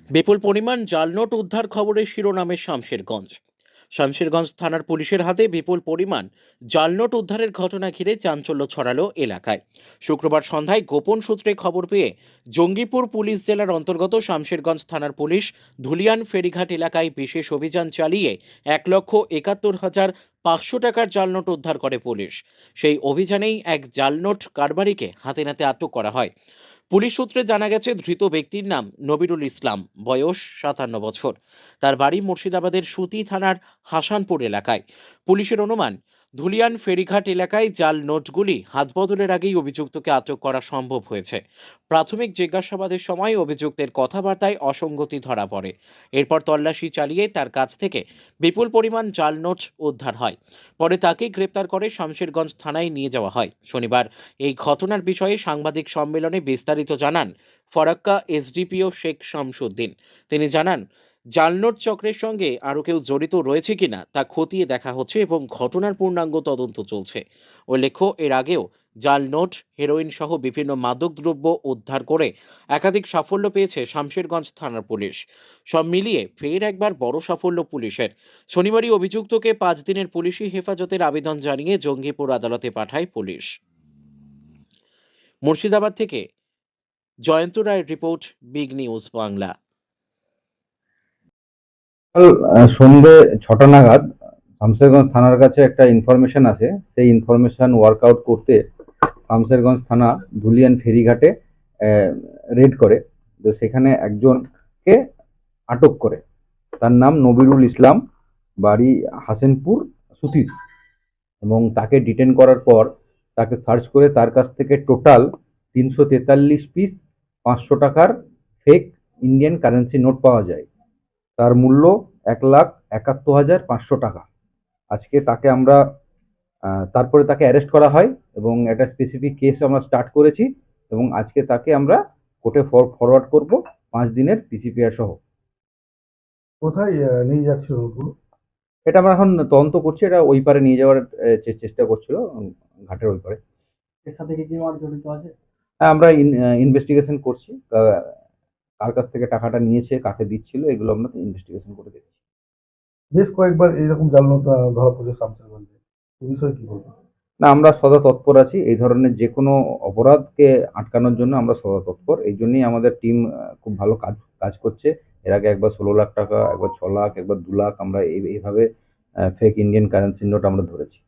বিপুল পরিমাণ জাল নোট উদ্ধার খবরের শিরোনামে শামশেরগঞ্জ। শামশেরগঞ্জ থানার পুলিশের হাতে বিপুল পরিমাণ জাল নোট উদ্ধারের ঘটনা ঘিরে চাঞ্চল্য ছড়ালো এলাকায়। শুক্রবার সন্ধ্যায় গোপন সূত্রে খবর পেয়ে জঙ্গিপুর পুলিশ জেলার অন্তর্গত শামশেরগঞ্জ থানার পুলিশ ধুলিয়ান ফেরিঘাট এলাকায় বিশেষ অভিযান চালিয়ে 1,71,500 টাকার জাল নোট উদ্ধার করে পুলিশ। সেই অভিযানেই এক জাল নোট কারবারিকে হাতে নাতে আটক করা হয়। পুলিশ সূত্রে জানা গেছে, ধৃত ব্যক্তির নাম নবিরুল ইসলাম, বয়স 57 বছর। তার বাড়ি মুর্শিদাবাদের সুতি থানার হাসানপুর এলাকায়। পুলিশের অনুমান, ধুলিয়ান ফেরিঘাট এলাকায় জাল নোটগুলি হাত বদলের আগেই অভিযুক্তকে আটক করা সম্ভব হয়েছে। প্রাথমিক জিজ্ঞাসাবাদের সময় অভিযুক্তের কথাবার্তায় অসঙ্গতি ধরা পড়ে। এরপর তল্লাশি চালিয়ে তার কাছ থেকে বিপুল পরিমাণ জাল নোট উদ্ধার হয়। পরে তাকে গ্রেপ্তার করে শামশেরগঞ্জ থানায় নিয়ে যাওয়া হয়। শনিবার এই ঘটনার বিষয়ে সাংবাদিক সম্মেলনে বিস্তারিত জানান ফরাক্কা এসডিপিও শেখ শামসুদ্দিন। তিনি জানান, জালনোট চক্রের সঙ্গে আরও কেউ জড়িত রয়েছে কিনা তা খতিয়ে দেখা হচ্ছে এবং ঘটনার পূর্ণাঙ্গ তদন্ত চলছে। উল্লেখ্য, এর আগেও জাল নোট, হেরোইন সহ বিভিন্ন মাদকদ্রব্য উদ্ধার করে একাধিক সাফল্য পেয়েছে শামশেরগঞ্জ থানার পুলিশ। সব মিলিয়ে ফের একবার বড় সাফল্য পুলিশের। শনিবারই অভিযুক্তকে 5 দিনের পুলিশি হেফাজতের আবেদন জানিয়ে জঙ্গিপুর আদালতে পাঠায় পুলিশ। মুর্শিদাবাদ থেকে জয়ন্ত রায়ের রিপোর্ট, বিগ নিউজ বাংলা। কাল সন্ধে 6টা নাগাদ শামশেরগঞ্জ থানার কাছে একটা ইনফরমেশন আসে। সেই ইনফরমেশন ওয়ার্কআউট করতে শামশেরগঞ্জ থানা ধুলিয়ান ফেরিঘাটে রেড করে। তো সেখানে একজনকে আটক করে। তার নাম নবিরুল ইসলাম, বাড়ি হাসেনপুর সুতি। এবং তাকে ডিটেন করার পর তাকে সার্চ করে তার কাছ থেকে টোটাল 343 পিস 500 টাকার ফেক ইন্ডিয়ান কারেন্সি নোট পাওয়া যায়। তার মূল্য 1,71,500 টাকা। আজকে তাকে আমরা তারপরে তাকে অ্যারেস্ট করা হয় এবং একটা স্পেসিফিক কেস আমরা স্টার্ট করেছি এবং আজকে তাকে আমরা কোর্টে ফরওয়ার্ড করব 5 দিনের পিসিপিআর সহ। কোথায় নিয়ে যাচ্ছিল ওগুলো? এটা আমরা এখন তদন্ত করছি। এটা ওই পারে নিয়ে যাওয়ার চেষ্টা করছিল, ঘাটের ওই পারে। এর সাথে কি কেউ আর জড়িত আছে? হ্যাঁ, আমরা ইনভেস্টিগেশন করছি। কার কাছ থেকে টাকাটা নিয়েছে, কাকে দিচ্ছিল, এগুলো আমরা ইনভেস্টিগেশন করে দেখছি। বেশ কয়েকবার এইরকম জাল নোট ধরা পড়েছে শামশেরগঞ্জে। এই বিষয়ে কি বলবো? না, আমরা সদা তৎপর আছি। এই ধরনের যে কোনো অপরাধকে আটকানোর জন্য আমরা সদা তৎপর। এই জন্যই আমাদের টিম খুব ভালো কাজ কাজ করছে। এর আগে একবার 16 লাখ টাকা, একবার 6 লাখ, একবার 2 লাখ আমরা এইভাবে ফেক ইন্ডিয়ান কারেন্সি নোট আমরা ধরেছি।